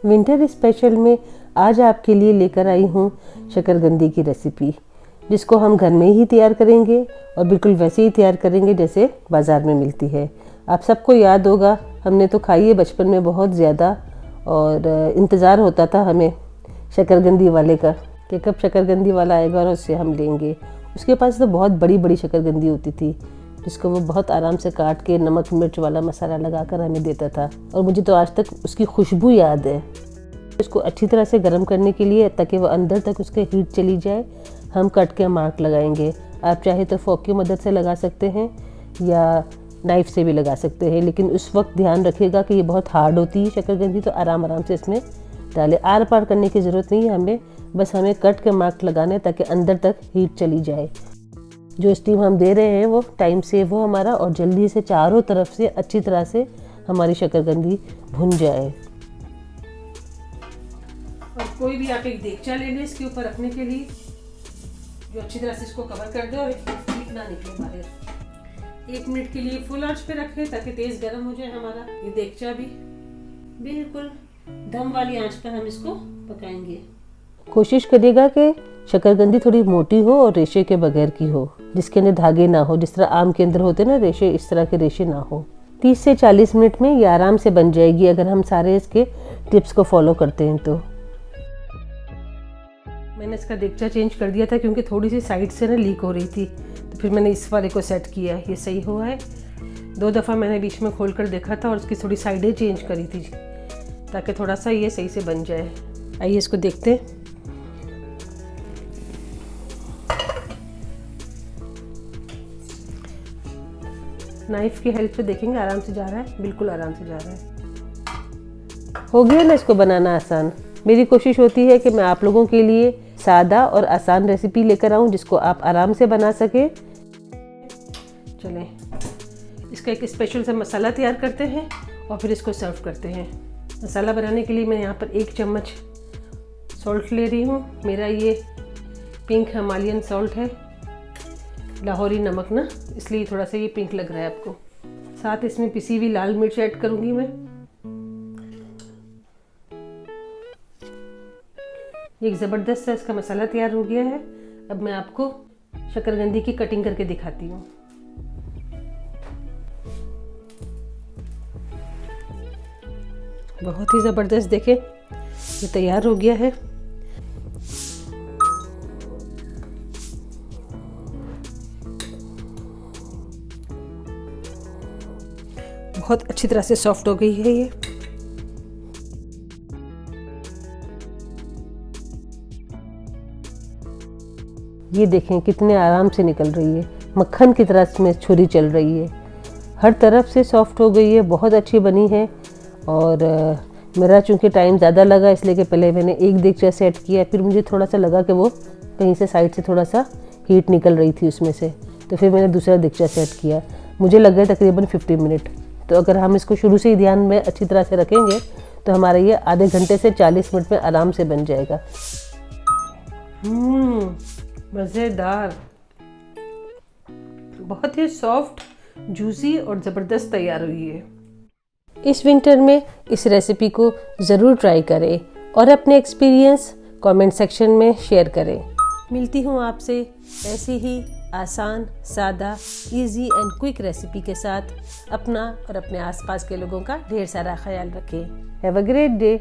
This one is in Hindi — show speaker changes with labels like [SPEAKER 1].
[SPEAKER 1] विंटर स्पेशल में आज आपके लिए लेकर आई हूँ शकरकंदी की रेसिपी, जिसको हम घर में ही तैयार करेंगे और बिल्कुल वैसे ही तैयार करेंगे जैसे बाज़ार में मिलती है। आप सबको याद होगा, हमने तो खाई है बचपन में बहुत ज़्यादा, और इंतज़ार होता था हमें शकरकंदी वाले का कि कब शकरकंदी वाला आएगा और उससे हम लेंगे। उसके पास तो बहुत बड़ी बड़ी शकरकंदी होती थी, जिसको वो बहुत आराम से काट के नमक मिर्च वाला मसाला लगाकर हमें देता था, और मुझे तो आज तक उसकी खुशबू याद है। इसको अच्छी तरह से गर्म करने के लिए, ताकि वो अंदर तक उसके हीट चली जाए, हम कट के मार्क लगाएंगे। आप चाहे तो फोक की मदद से लगा सकते हैं या नाइफ़ से भी लगा सकते हैं, लेकिन उस वक्त ध्यान रखिएगा कि ये बहुत हार्ड होती है शकरकंदी, तो आराम आराम से इसमें डालें। आर पार करने की ज़रूरत नहीं है हमें, बस हमें कट के मार्क लगाने ताकि अंदर तक हीट चली जाए। जो स्टीम हम दे रहे हैं वो टाइम सेव हो हमारा, और जल्दी से चारों तरफ से अच्छी तरह से हमारी शकरकंदी भुन जाए।
[SPEAKER 2] और कोई भी आप एक देगचा ले लें इसके ऊपर रखने के लिए, जो अच्छी तरह से इसको कवर कर दे और हीट ना निकले बाहर। 1 मिनट के लिए फुल आंच पे रखें ताकि तेज़ गर्म हो जाए हमारा ये देगचा भी। बिल्कुल दम वाली आंच पर हम इसको पकाएंगे।
[SPEAKER 1] कोशिश करिएगा कि शकरकंदी थोड़ी मोटी हो और रेशे के बगैर की हो, जिसके अंदर धागे ना हो। जिस तरह आम के अंदर होते ना रेशे, इस तरह के रेशे ना हो। 30 से 40 मिनट में ये आराम से बन जाएगी अगर हम सारे इसके टिप्स को फॉलो करते हैं तो।
[SPEAKER 2] मैंने इसका देगचा चेंज कर दिया था क्योंकि थोड़ी सी साइड से ना लीक हो रही थी, तो फिर मैंने इस वाले को सेट किया। ये सही हुआ है। 2 दफ़ा मैंने बीच में खोल कर देखा था और उसकी थोड़ी साइडें चेंज करी थी ताकि थोड़ा सा ये सही से बन जाए। आइए इसको देखते हैं। नाइफ की हेल्प से देखेंगे, आराम से जा रहा है, बिल्कुल आराम से जा रहा है।
[SPEAKER 1] हो गया ना इसको बनाना आसान। मेरी कोशिश होती है कि मैं आप लोगों के लिए सादा और आसान रेसिपी लेकर आऊं, जिसको आप आराम से बना सके।
[SPEAKER 2] चलें इसका एक स्पेशल सा मसाला तैयार करते हैं और फिर इसको सर्व करते हैं। मसाला बनाने के लिए मैं यहाँ पर 1 चम्मच सॉल्ट ले रही हूँ। मेरा ये पिंक हिमालयन सॉल्ट है, लाहौरी नमक ना, इसलिए थोड़ा सा ये पिंक लग रहा है आपको। साथ इसमें पिसी हुई लाल मिर्च ऐड करूँगी मैं। एक ज़बरदस्त सा इसका मसाला तैयार हो गया है। अब मैं आपको शकरकंदी की कटिंग करके दिखाती हूँ। बहुत ही ज़बरदस्त, देखें ये तैयार हो गया है। बहुत अच्छी तरह से सॉफ्ट हो गई है ये।
[SPEAKER 1] ये देखें कितने आराम से निकल रही है, मक्खन की तरह इसमें छुरी चल रही है। हर तरफ से सॉफ्ट हो गई है, बहुत अच्छी बनी है। और मेरा चूँकि टाइम ज़्यादा लगा, इसलिए कि पहले मैंने एक देगचा सेट किया, फिर मुझे थोड़ा सा लगा कि वो कहीं से साइड से थोड़ा सा हीट निकल रही थी उसमें से, तो फिर मैंने दूसरा देगचा सेट किया। मुझे लग गए तकरीबन 50 मिनट। तो अगर हम इसको शुरू से ही ध्यान में अच्छी तरह से रखेंगे तो हमारा ये आधे घंटे से 40 मिनट में आराम से बन जाएगा।
[SPEAKER 2] मज़ेदार, बहुत ही सॉफ्ट, जूसी और ज़बरदस्त तैयार हुई है।
[SPEAKER 1] इस विंटर में इस रेसिपी को ज़रूर ट्राई करें और अपने एक्सपीरियंस कमेंट सेक्शन में शेयर करें। मिलती हूँ आपसे ऐसी ही आसान, सादा, इजी एंड क्विक रेसिपी के साथ। अपना और अपने आसपास के लोगों का ढेर सारा ख्याल रखें। Have a great day.